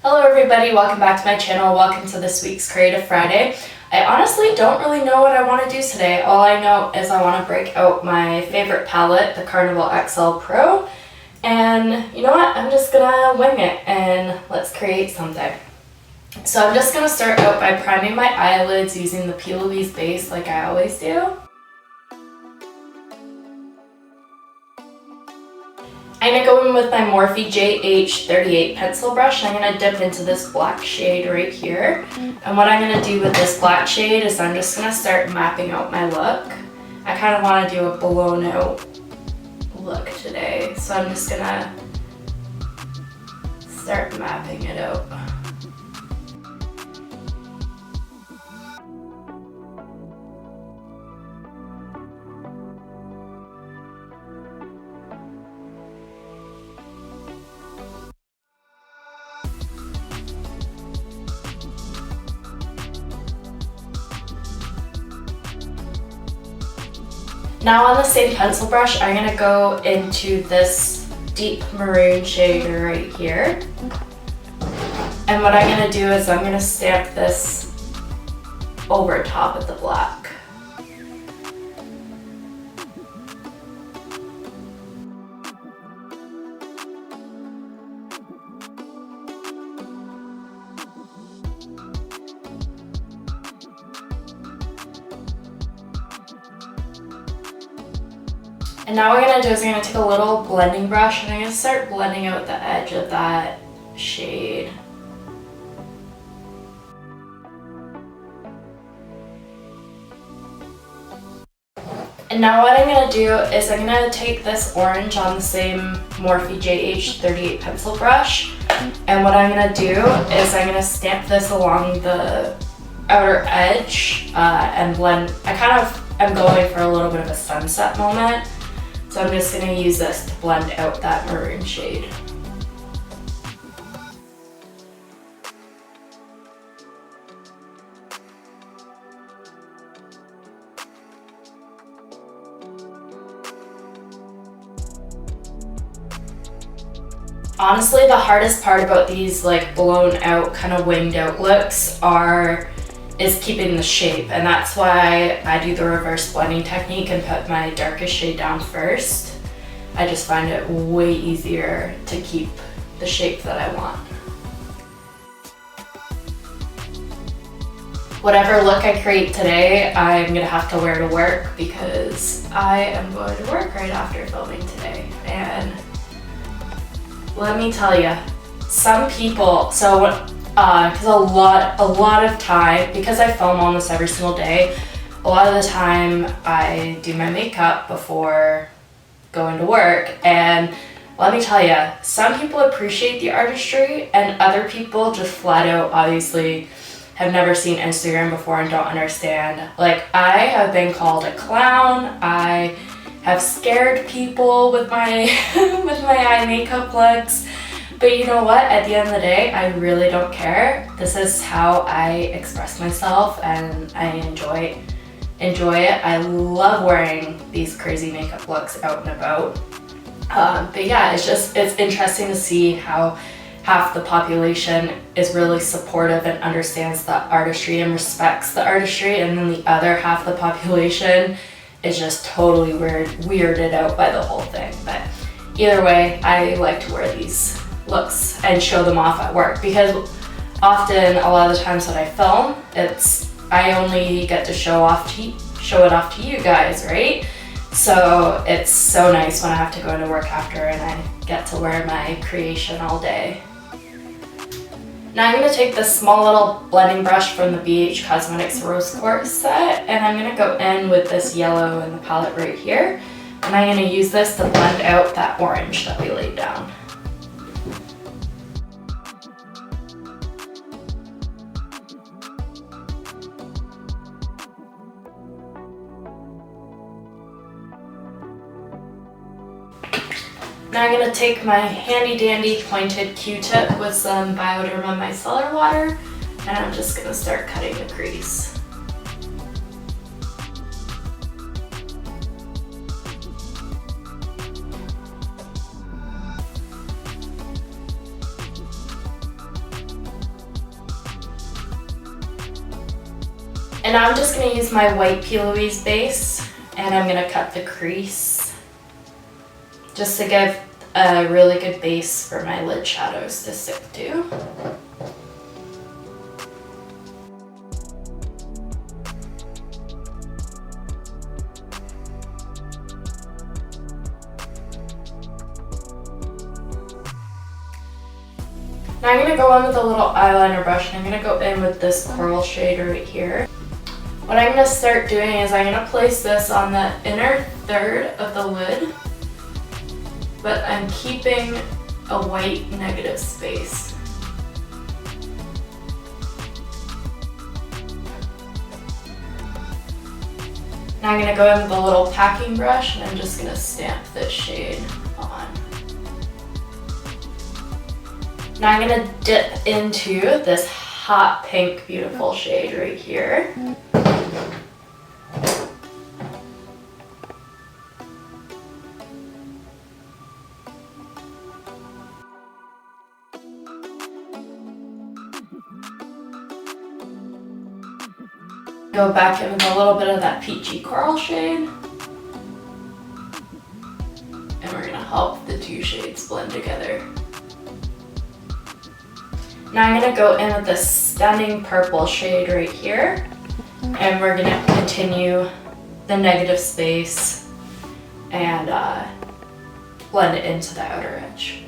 Hello everybody, welcome back to my channel. Welcome to this week's Creative Friday. I honestly don't really know what I want to do today. All I know is I want to break out my favorite palette, the Carnival XL Pro, and you know what? I'm just gonna wing it and let's create something. So I'm just gonna start out by priming my eyelids using the Plouise base like I always do. I'm going to go in with my Morphe JH38 pencil brush, and I'm going to dip into this black shade right here. And what I'm going to do with this black shade is I'm just going to start mapping out my look. I kind of want to do a blown out look today, so I'm just going to start mapping it out. Now on the same pencil brush, I'm going to go into this deep maroon shade right here. And what I'm going to do is I'm going to stamp this over top of the black. And now what we're going to do is I'm going to take a little blending brush and I'm going to start blending out the edge of that shade. And now what I'm going to do is I'm going to take this orange on the same Morphe JH38 pencil brush, and what I'm going to do is I'm going to stamp this along the outer edge and blend. I kind of am going for a little bit of a sunset moment. So I'm just going to use this to blend out that maroon shade. Honestly, the hardest part about these like blown out, kind of winged out looks is keeping the shape, and that's why I do the reverse blending technique and put my darkest shade down first. I just find it way easier to keep the shape that I want. Whatever look I create today, I'm gonna have to wear to work because I am going to work right after filming today. And let me tell you, some people, because a lot of time, because I film almost every single day, a lot of the time I do my makeup before going to work, and let me tell you, some people appreciate the artistry and other people just flat out obviously have never seen Instagram before and don't understand. Like, I have been called a clown, I have scared people with my with my eye makeup looks. But you know what? At the end of the day, I really don't care. This is how I express myself and I enjoy it. I love wearing these crazy makeup looks out and about. But yeah, it's interesting to see how half the population is really supportive and understands the artistry and respects the artistry, and then the other half of the population is just totally weirded out by the whole thing. But either way, I like to wear these looks and show them off at work, because often a lot of the times that I film, I only get to show it off to you guys, right? So it's so nice when I have to go into work after and I get to wear my creation all day. Now I'm going to take this small little blending brush from the BPerfect Cosmetics Rose Quartz set, and I'm going to go in with this yellow in the palette right here, and I'm going to use this to blend out that orange that we laid down. Now I'm going to take my handy dandy pointed Q-tip with some Bioderma micellar water, and I'm just going to start cutting the crease. And I'm just going to use my white Plouise base, and I'm going to cut the crease just to give a really good base for my lid shadows to stick to. Now I'm going to go in with a little eyeliner brush, and I'm going to go in with this coral shade right here. What I'm going to start doing is I'm going to place this on the inner third of the lid, but I'm keeping a white negative space. Now I'm going to go in with a little packing brush, and I'm just going to stamp this shade on. Now I'm going to dip into this hot pink beautiful shade right here. Go back in with a little bit of that peachy coral shade. And we're going to help the two shades blend together. Now I'm going to go in with this stunning purple shade right here. And we're going to continue the negative space and blend it into the outer edge.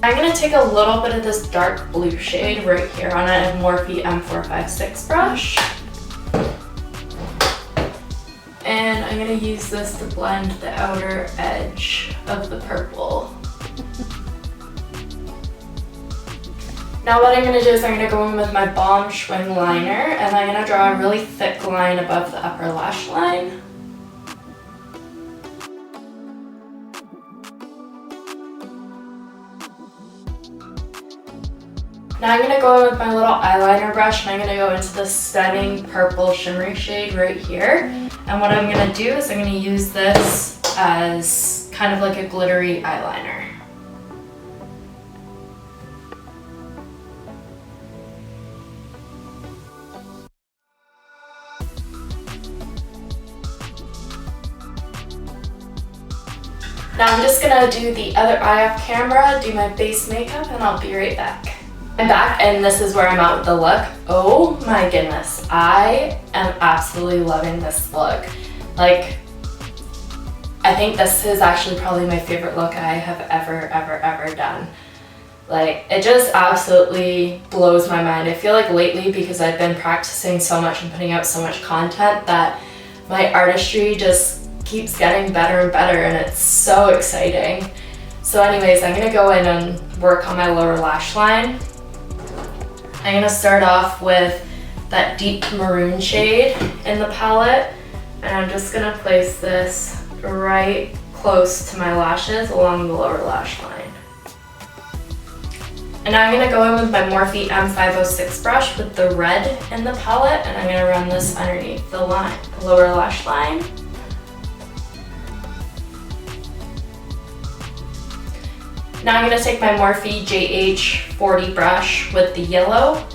I'm going to take a little bit of this dark blue shade right here on a Morphe M456 brush. And I'm going to use this to blend the outer edge of the purple. Now what I'm going to do is I'm going to go in with my Balm Schwing liner, and I'm going to draw a really thick line above the upper lash line. Now I'm going to go in with my little eyeliner brush, and I'm going to go into this stunning purple shimmery shade right here. And what I'm going to do is I'm going to use this as kind of like a glittery eyeliner. Now I'm just going to do the other eye off camera, do my base makeup, and I'll be right back. I'm back, and this is where I'm at with the look. Oh my goodness, I am absolutely loving this look. Like, I think this is actually probably my favorite look I have ever done. Like, it just absolutely blows my mind. I feel like lately, because I've been practicing so much and putting out so much content, that my artistry just keeps getting better and better, and it's so exciting. So anyways, I'm gonna go in and work on my lower lash line. I'm going to start off with that deep maroon shade in the palette, and I'm just going to place this right close to my lashes along the lower lash line. And now I'm going to go in with my Morphe M506 brush with the red in the palette, and I'm going to run this underneath the line, lower lash line. Now I'm going to take my Morphe JH40 brush with the yellow,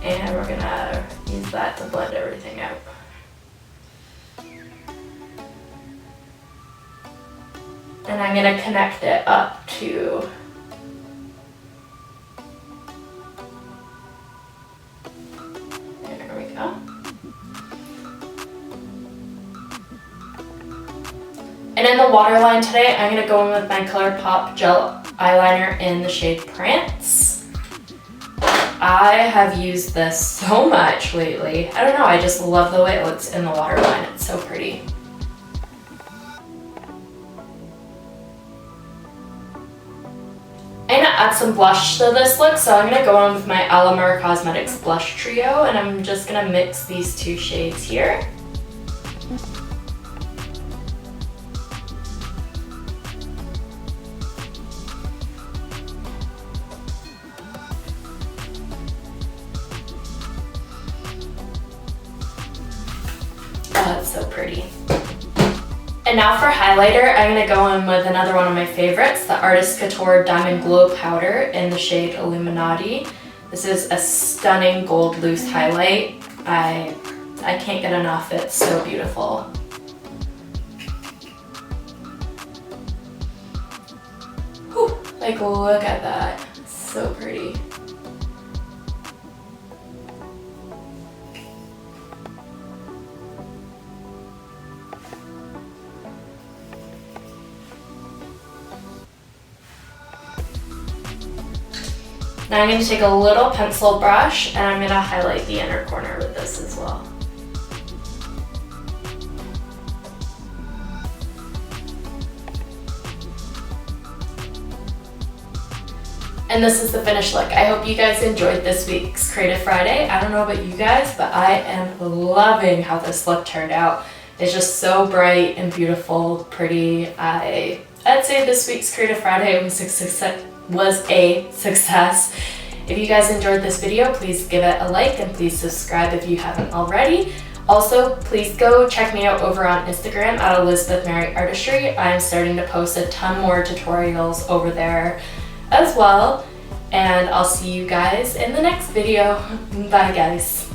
and we're going to use that to blend everything out. And I'm going to connect it up to there we go. And in the waterline today, I'm going to go in with my Colourpop Gel eyeliner in the shade Prance. I have used this so much lately. I don't know, I just love the way it looks in the waterline. It's so pretty. I'm going to add some blush to this look, so I'm going to go in with my Alamar Cosmetics Blush Trio, and I'm just going to mix these two shades here. Oh, it's so pretty. And now for highlighter, I'm going to go in with another one of my favorites, the Artist Couture Diamond Glow Powder in the shade Illuminati. This is a stunning gold loose highlight. I can't get enough, it's so beautiful. Whew, like look at that, so pretty. Now I'm going to take a little pencil brush and I'm going to highlight the inner corner with this as well. And this is the finished look. I hope you guys enjoyed this week's Creative Friday. I don't know about you guys, but I am loving how this look turned out. It's just so bright and beautiful, pretty. I'd say this week's Creative Friday was a success. If you guys enjoyed this video, please give it a like and please subscribe if you haven't already. Also, please go check me out over on Instagram at elizabethmaryartistry. I'm starting to post a ton more tutorials over there as well. And I'll see you guys in the next video. Bye guys.